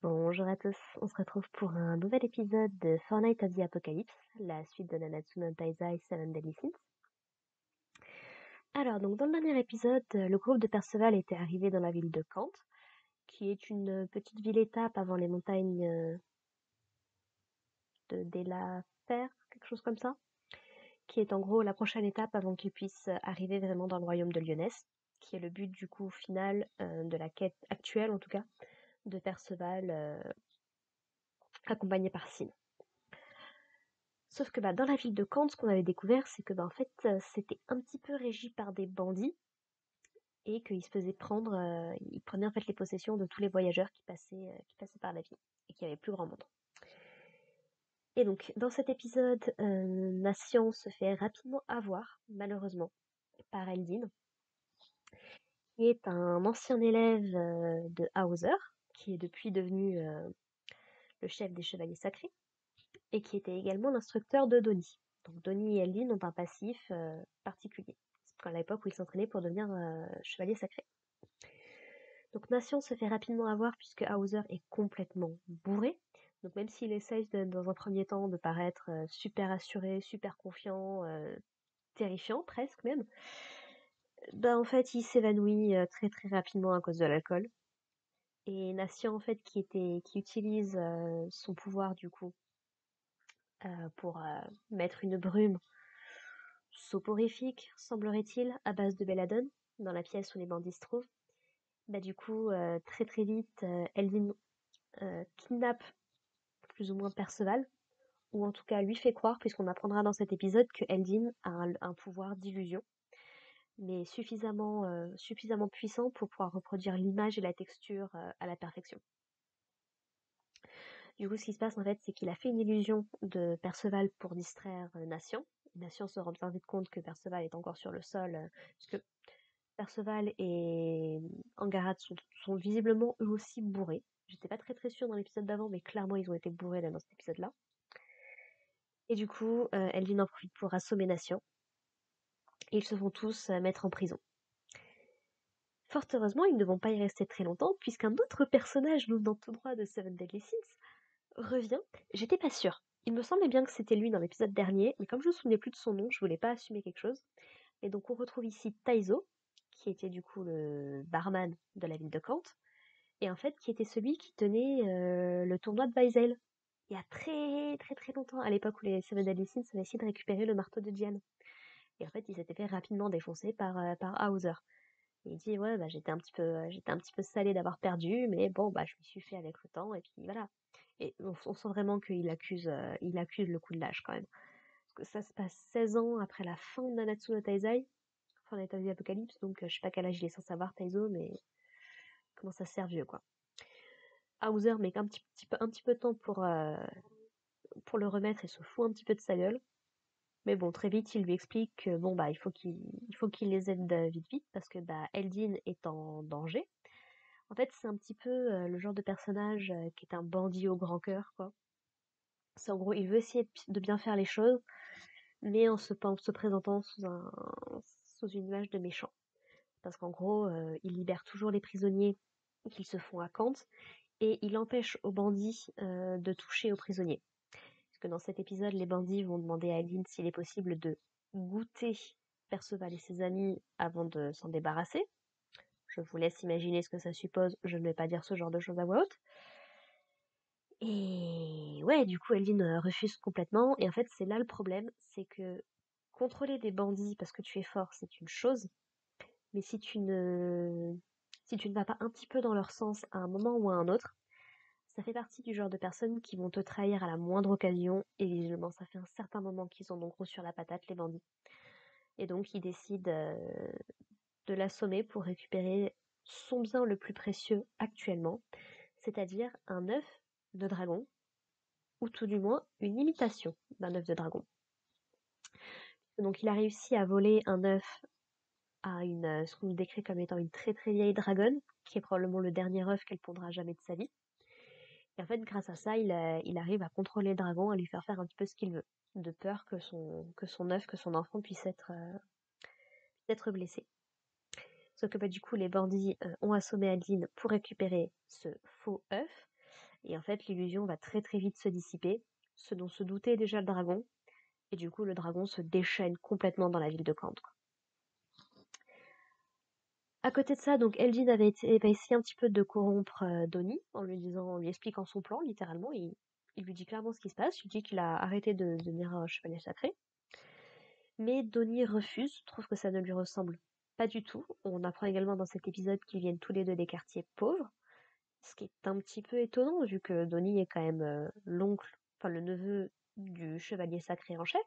Bonjour à tous, on se retrouve pour un nouvel épisode de Fortnite of the Apocalypse, la suite de Nanatsu no Taizai 7 Deadly Sins. Alors, donc dans le dernier épisode, le groupe de Perceval était arrivé dans la ville de Kant, qui est une petite ville-étape avant les montagnes de Delafer, quelque chose comme ça, qui est en gros la prochaine étape avant qu'ils puissent arriver vraiment dans le royaume de Lyonesse, qui est le but du coup final de la quête actuelle en tout cas, de Perceval accompagné par Sin. Sauf que dans la ville de Caen, ce qu'on avait découvert, c'est que en fait, c'était un petit peu régi par des bandits et qu'ils se faisaient prendre, ils prenaient en fait les possessions de tous les voyageurs qui passaient par la ville et qu'il y avait plus grand monde. Et donc, dans cet épisode, Nation se fait rapidement avoir, malheureusement, par Eldin, qui est un ancien élève de Hauser, qui est depuis devenu le chef des Chevaliers Sacrés, et qui était également l'instructeur de Donnie. Donc Donnie et Eldin ont un passif particulier. C'est à l'époque où ils s'entraînaient pour devenir chevalier sacré. Donc Nation se fait rapidement avoir puisque Hauser est complètement bourré. Donc même s'il essaye dans un premier temps de paraître super assuré, super confiant, terrifiant presque même, en fait il s'évanouit très très rapidement à cause de l'alcool. Et Nation en fait qui utilise son pouvoir du coup pour mettre une brume soporifique, semblerait-il, à base de belladone, dans la pièce où les bandits se trouvent. Du coup, très très vite, Eldin kidnappe plus ou moins Perceval, ou en tout cas lui fait croire, puisqu'on apprendra dans cet épisode que Eldin a un pouvoir d'illusion, mais suffisamment puissant pour pouvoir reproduire l'image et la texture à la perfection. Du coup, ce qui se passe en fait, c'est qu'il a fait une illusion de Perceval pour distraire Nation. Nation se rend bien vite compte que Perceval est encore sur le sol, puisque Perceval et Angarat sont visiblement eux aussi bourrés. J'étais pas très très sûre dans l'épisode d'avant, mais clairement ils ont été bourrés là dans cet épisode-là. Et du coup, Elvin en profite pour assommer Nation. Et ils se font tous mettre en prison. Fort heureusement, ils ne vont pas y rester très longtemps, puisqu'un autre personnage nous venant tout droit de Seven Deadly Sins revient. J'étais pas sûre. Il me semblait bien que c'était lui dans l'épisode dernier, mais comme je me souvenais plus de son nom, je voulais pas assumer quelque chose. Et donc on retrouve ici Taizo, qui était du coup le barman de la ville de Kant, et en fait qui était celui qui tenait le tournoi de Weizel. Il y a très très très longtemps, à l'époque où les Seven Deadly Sins avaient essayé de récupérer le marteau de Diane. Et en fait, il s'était fait rapidement défoncer par Hauser. Et il dit ouais j'étais un petit peu salé d'avoir perdu, mais bon je m'y suis fait avec le temps et puis voilà. Et on sent vraiment qu'il accuse le coup de l'âge quand même. Parce que ça se passe 16 ans après la fin de Nanatsu no Taizai, fin de l'état d'Apocalypse, donc je sais pas quel âge il est censé avoir Taizo, mais comment ça se sert vieux quoi. Hauser met un petit peu de temps pour le remettre et se fout un petit peu de sa gueule. Mais bon, très vite, il lui explique que il faut qu'il les aide vite vite parce que Eldin est en danger. En fait, c'est un petit peu le genre de personnage qui est un bandit au grand cœur, quoi. C'est en gros, il veut essayer de bien faire les choses, mais en se présentant sous une image de méchant. Parce qu'en gros, il libère toujours les prisonniers qu'ils se font à Kant, et il empêche aux bandits de toucher aux prisonniers. Parce que dans cet épisode, les bandits vont demander à Eldin s'il est possible de goûter Perceval et ses amis avant de s'en débarrasser. Je vous laisse imaginer ce que ça suppose, je ne vais pas dire ce genre de choses à voix haute. Et ouais, du coup, Eldin refuse complètement, et en fait, c'est là le problème, c'est que contrôler des bandits parce que tu es fort, c'est une chose, mais si tu ne vas pas un petit peu dans leur sens à un moment ou à un autre, ça fait partie du genre de personnes qui vont te trahir à la moindre occasion, et visiblement ça fait un certain moment qu'ils ont en gros sur la patate, les bandits. Et donc ils décident de l'assommer pour récupérer son bien le plus précieux actuellement, c'est-à-dire un œuf de dragon, ou tout du moins une imitation d'un œuf de dragon. Donc il a réussi à voler un œuf à ce qu'on nous décrit comme étant une très très vieille dragonne, qui est probablement le dernier œuf qu'elle pondra jamais de sa vie. Et en fait, grâce à ça, il arrive à contrôler le dragon, à lui faire un petit peu ce qu'il veut, de peur que son œuf, que son enfant puisse être blessé. Sauf que du coup, les bandits ont assommé Adeline pour récupérer ce faux œuf, Et en fait, l'illusion va très très vite se dissiper, ce dont se doutait déjà le dragon, et du coup le dragon se déchaîne complètement dans la ville de Kand, quoi. À côté de ça, donc Eldin va essayer un petit peu de corrompre Donnie en lui expliquant son plan, littéralement. Il lui dit clairement ce qui se passe, il lui dit qu'il a arrêté de devenir un chevalier sacré. Mais Donnie refuse, trouve que ça ne lui ressemble pas du tout. On apprend également dans cet épisode qu'ils viennent tous les deux des quartiers pauvres, ce qui est un petit peu étonnant vu que Donnie est quand même l'oncle, enfin le neveu du chevalier sacré en chef.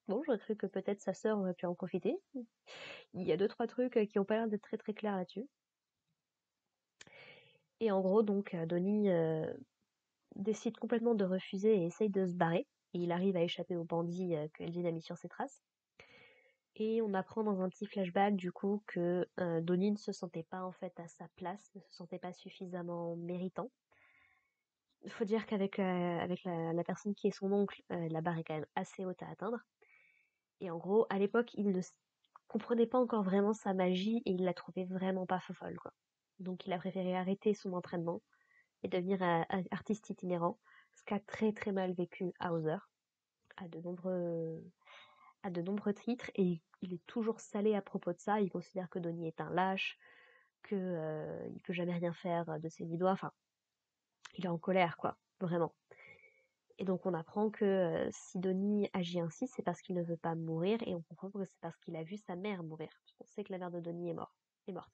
Bon, j'aurais cru que peut-être sa sœur aurait pu en profiter. Il y a deux, trois trucs qui ont pas l'air d'être très très clairs là-dessus. Et en gros, donc, Donnie décide complètement de refuser et essaye de se barrer. Et il arrive à échapper aux bandits que Eldin a mis sur ses traces. Et on apprend dans un petit flashback du coup que Donnie ne se sentait pas en fait à sa place, ne se sentait pas suffisamment méritant. Il faut dire qu'avec la personne qui est son oncle, la barre est quand même assez haute à atteindre. Et en gros, à l'époque, il ne comprenait pas encore vraiment sa magie et il la trouvait vraiment pas folle, quoi. Donc il a préféré arrêter son entraînement et devenir artiste itinérant, ce qu'a très très mal vécu Hauser à de nombreux, à de nombreux titres, et il est toujours salé à propos de ça. Il considère que Donnie est un lâche, que il peut jamais rien faire de ses 10 doigts. Enfin, il est en colère, quoi, vraiment. Et donc on apprend que si Donnie agit ainsi, c'est parce qu'il ne veut pas mourir, et on comprend que c'est parce qu'il a vu sa mère mourir. On sait que la mère de Donnie est morte.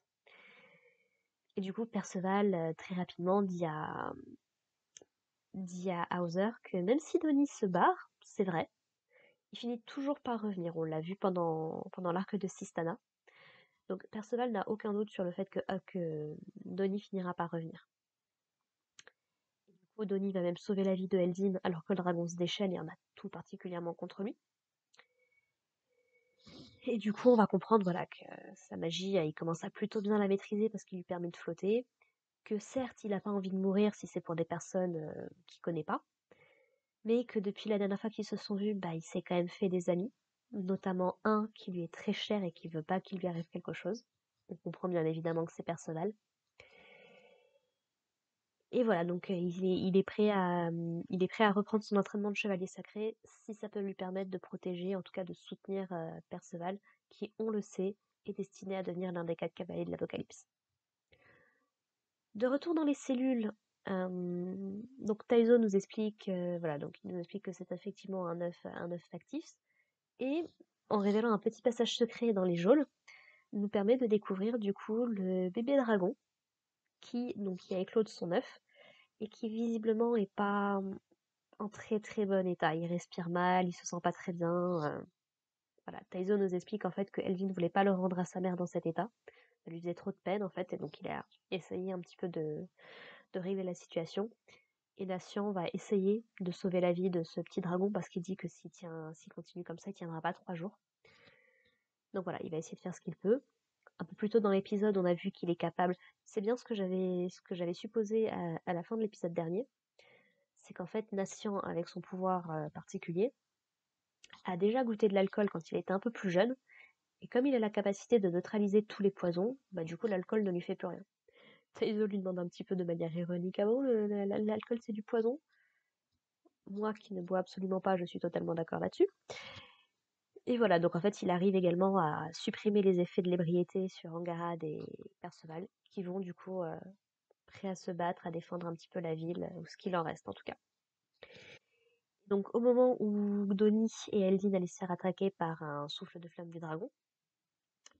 Et du coup, Perceval, très rapidement, dit à Hauser que même si Donnie se barre, c'est vrai, il finit toujours par revenir. On l'a vu pendant l'arc de Sistana. Donc Perceval n'a aucun doute sur le fait que Donnie finira par revenir. Et du coup, Donnie va même sauver la vie de Eldin alors que le dragon se déchaîne et en a tout particulièrement contre lui. Et du coup, on va comprendre voilà, que sa magie, il commence à plutôt bien la maîtriser parce qu'il lui permet de flotter. Que certes, il n'a pas envie de mourir si c'est pour des personnes qu'il connaît pas. Mais que depuis la dernière fois qu'ils se sont vus, bah, il s'est quand même fait des amis. Notamment un qui lui est très cher et qui veut pas qu'il lui arrive quelque chose. On comprend bien évidemment que c'est Perceval. Et voilà, donc il est prêt à reprendre son entraînement de chevalier sacré si ça peut lui permettre de protéger, en tout cas de soutenir Perceval, qui, on le sait, est destiné à devenir l'un des 4 cavaliers de l'Apocalypse. De retour dans les cellules, donc Taizo nous explique, voilà, donc il nous explique que c'est effectivement un œuf factif, et en révélant un petit passage secret dans les geôles, nous permet de découvrir du coup le bébé dragon qui a éclos de son œuf et qui visiblement est pas en très très bon état. Il respire mal, il se sent pas très bien. Voilà, Taizo nous explique en fait que Elvin ne voulait pas le rendre à sa mère dans cet état. Ça lui faisait trop de peine en fait, et donc il a essayé un petit peu de régler la situation. Et Natian va essayer de sauver la vie de ce petit dragon parce qu'il dit que s'il continue comme ça, il tiendra pas 3 jours. Donc voilà, il va essayer de faire ce qu'il peut. Un peu plus tôt dans l'épisode, on a vu qu'il est capable. C'est bien ce que j'avais supposé à la fin de l'épisode dernier. C'est qu'en fait, Natian, avec son pouvoir particulier, a déjà goûté de l'alcool quand il était un peu plus jeune. Et comme il a la capacité de neutraliser tous les poisons, bah du coup, l'alcool ne lui fait plus rien. Taizo lui demande un petit peu de manière ironique: ah bon, l'alcool c'est du poison? Moi qui ne bois absolument pas, je suis totalement d'accord là-dessus. Et voilà, donc en fait, il arrive également à supprimer les effets de l'ébriété sur Angarad et Perceval, qui vont du coup prêts à se battre, à défendre un petit peu la ville, ou ce qu'il en reste en tout cas. Donc au moment où Donnie et Eldin allaient se faire attaquer par un souffle de flamme du dragon,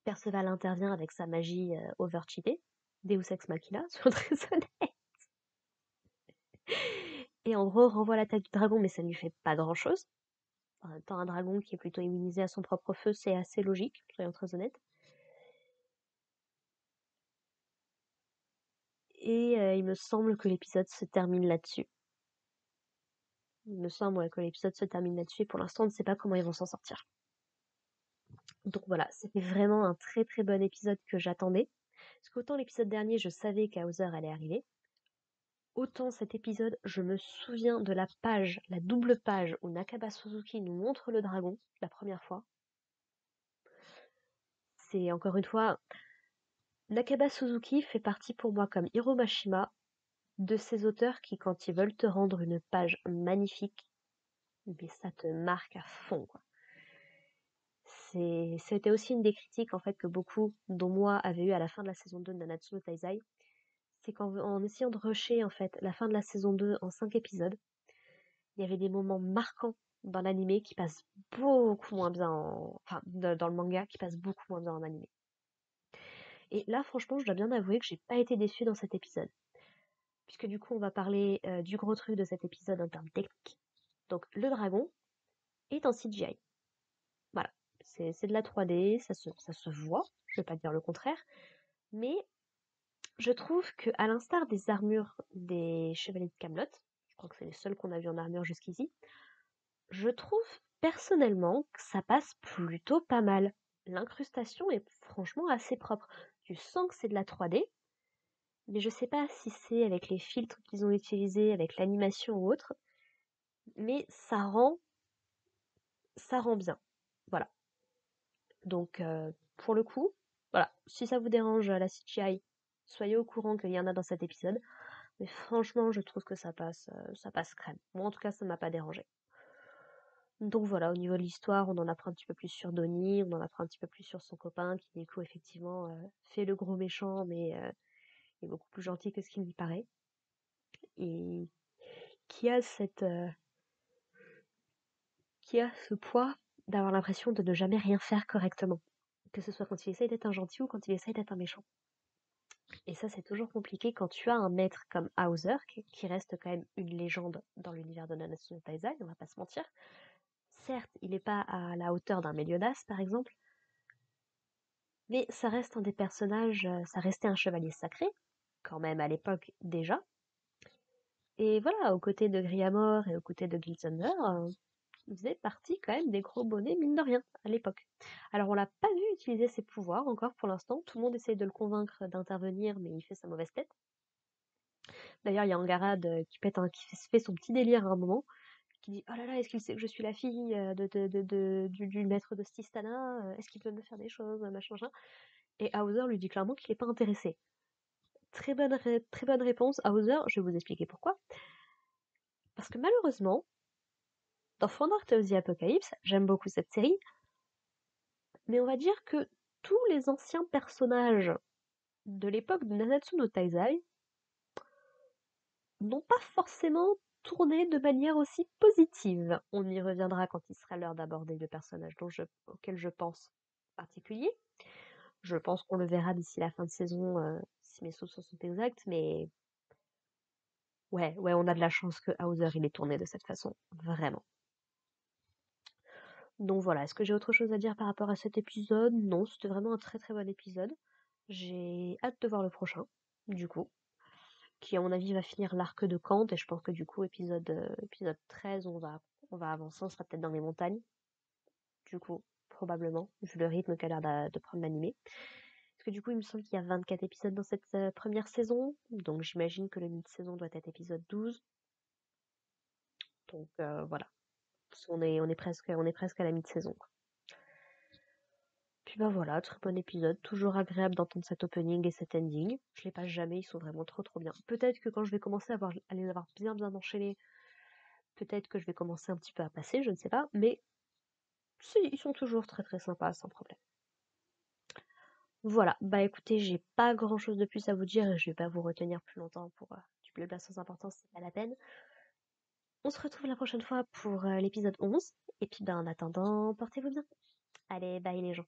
Perceval intervient avec sa magie overcheatée, Deus Ex Machina, soyons très honnêtes, et en gros renvoie l'attaque du dragon, mais ça ne lui fait pas grand-chose. En même temps, un dragon qui est plutôt immunisé à son propre feu, c'est assez logique, soyons très honnêtes. Et il me semble que l'épisode se termine là-dessus. Il me semble que l'épisode se termine là-dessus, et pour l'instant, on ne sait pas comment ils vont s'en sortir. Donc voilà, c'était vraiment un très très bon épisode que j'attendais. Parce qu'autant l'épisode dernier, je savais qu'Hauser allait arriver, autant cet épisode, je me souviens de la double page où Nakaba Suzuki nous montre le dragon la première fois. C'est encore une fois, Nakaba Suzuki fait partie pour moi comme Hiro Mashima de ces auteurs qui, quand ils veulent te rendre une page magnifique, mais ça te marque à fond, quoi. C'était aussi une des critiques en fait que beaucoup, dont moi, avaient eu à la fin de la saison 2 de Nanatsu no Taizai, c'est qu'en essayant de rusher en fait la fin de la saison 2 en 5 épisodes, il y avait des moments marquants dans l'animé qui passent beaucoup moins bien enfin dans le manga qui passent beaucoup moins bien en animé. Et là franchement je dois bien avouer que j'ai pas été déçue dans cet épisode. Puisque du coup on va parler du gros truc de cet épisode en termes techniques. Donc le dragon est en CGI. Voilà. C'est de la 3D, ça se voit, je vais pas dire le contraire, mais je trouve que à l'instar des armures des chevaliers de Camelot, je crois que c'est les seuls qu'on a vus en armure jusqu'ici, je trouve personnellement que ça passe plutôt pas mal. L'incrustation est franchement assez propre. Tu sens que c'est de la 3D, mais je sais pas si c'est avec les filtres qu'ils ont utilisés, avec l'animation ou autre, mais ça rend bien. Voilà. Donc pour le coup, voilà, si ça vous dérange la CGI, soyez au courant qu'il y en a dans cet épisode. Mais franchement, je trouve que ça passe crème. Moi, en tout cas, ça m'a pas dérangé. Donc voilà, au niveau de l'histoire, on en apprend un petit peu plus sur Donnie, on en apprend un petit peu plus sur son copain, qui du coup, effectivement, fait le gros méchant, mais est beaucoup plus gentil que ce qu'il lui paraît. Et qui a qui a ce poids d'avoir l'impression de ne jamais rien faire correctement. Que ce soit quand il essaye d'être un gentil ou quand il essaye d'être un méchant. Et ça, c'est toujours compliqué quand tu as un maître comme Hauser, qui reste quand même une légende dans l'univers de Nanatsu no Taizai, on va pas se mentir. Certes, il n'est pas à la hauteur d'un Meliodas, par exemple, mais ça reste un des personnages, ça restait un chevalier sacré, quand même à l'époque déjà. Et voilà, aux côtés de Griamor et aux côtés de Gilthunder, il faisait partie quand même des gros bonnets, mine de rien, à l'époque. Alors on l'a pas vu utiliser ses pouvoirs encore pour l'instant, tout le monde essaye de le convaincre d'intervenir, mais il fait sa mauvaise tête. D'ailleurs, il y a Angarad qui fait son petit délire à un moment, qui dit oh là là, est-ce qu'il sait que je suis la fille du maître de Stistana? Est-ce qu'il peut me faire des choses, machin, machin. Et Hauser lui dit clairement qu'il n'est pas intéressé. Très bonne réponse, Hauser, je vais vous expliquer pourquoi. Parce que malheureusement, dans Fandor Tales the Apocalypse, j'aime beaucoup cette série, mais on va dire que tous les anciens personnages de l'époque de Nanatsu no Taizai n'ont pas forcément tourné de manière aussi positive. On y reviendra quand il sera l'heure d'aborder le personnage auquel je pense en particulier. Je pense qu'on le verra d'ici la fin de saison, si mes sources sont exactes, mais ouais, on a de la chance que Hauser il est tourné de cette façon, vraiment. Donc voilà, est-ce que j'ai autre chose à dire par rapport à cet épisode? Non, c'était vraiment un très très bon épisode. J'ai hâte de voir le prochain, du coup, qui à mon avis va finir l'arc de Kant, et je pense que du coup, épisode 13, on va avancer, on sera peut-être dans les montagnes, du coup, probablement, vu le rythme qu'a l'air de prendre l'animé. Parce que du coup, il me semble qu'il y a 24 épisodes dans cette première saison, donc j'imagine que le mi-saison doit être épisode 12. Donc voilà, on est presque à la mi-saison. Puis bah voilà, très bon épisode, toujours agréable d'entendre cet opening et cet ending. Je les passe jamais, ils sont vraiment trop trop bien. Peut-être que quand je vais commencer à les avoir bien bien enchaînés, peut-être que je vais commencer un petit peu à passer, je ne sais pas, mais si, ils sont toujours très très sympas, sans problème. Voilà, bah écoutez, j'ai pas grand chose de plus à vous dire et je vais pas vous retenir plus longtemps pour du blabla sans importance, c'est pas la peine. On se retrouve la prochaine fois pour l'épisode 11, et puis bah en attendant, portez-vous bien. Allez, bye les gens.